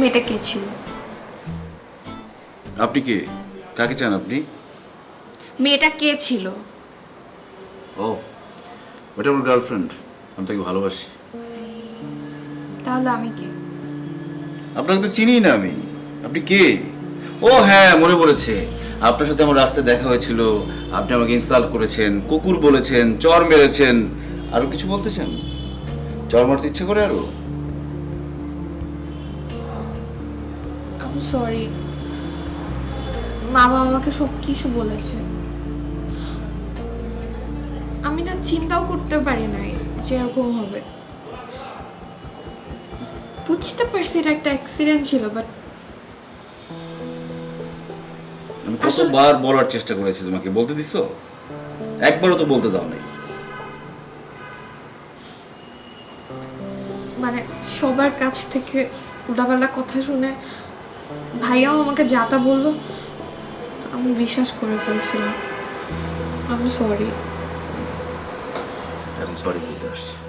মেয়েটা কে ছিল? আপনি কে? কাকে চান আপনি? মেয়েটা কে ছিল? ও, ওটা আমার গার্লফ্রেন্ড। আমি তাকে ভালোবাসি। তাহলে আমি কে? আপনাকে তো চিনি না আমি। আপনি কে? ও হ্যাঁ, মনে পড়েছে। আপনার সাথে আমার রাস্তায় দেখা হয়েছিল। আপনি আমাকে ইনসাল্ট করেছেন, কুকুর বলেছেন, চর মেরেছেন। আরো কিছু বলতে চান? চর মারতে ইচ্ছে করে আরো? আমি সরি। বাবা আমাকে সব কিছু বলেছে। আমি না চিন্তাও করতে পারি নাই যে এরকম হবে। বুঝতে পারছি এটা একটা অ্যাক্সিডেন্ট ছিল, বাট আমি আসলে কতবার বলার চেষ্টা করেছি তোমাকে, বলতে দিছো? একবারও তো বলতে দাও নাই। মানে সবার কাছ থেকে উল্টাপাল্টা কথা শুনে ভাইয়াও আমাকে যাতা বললো, আমি বিশ্বাস করে ফেলছিলাম। আমি সরি। এখন সরি বলতে আসছি।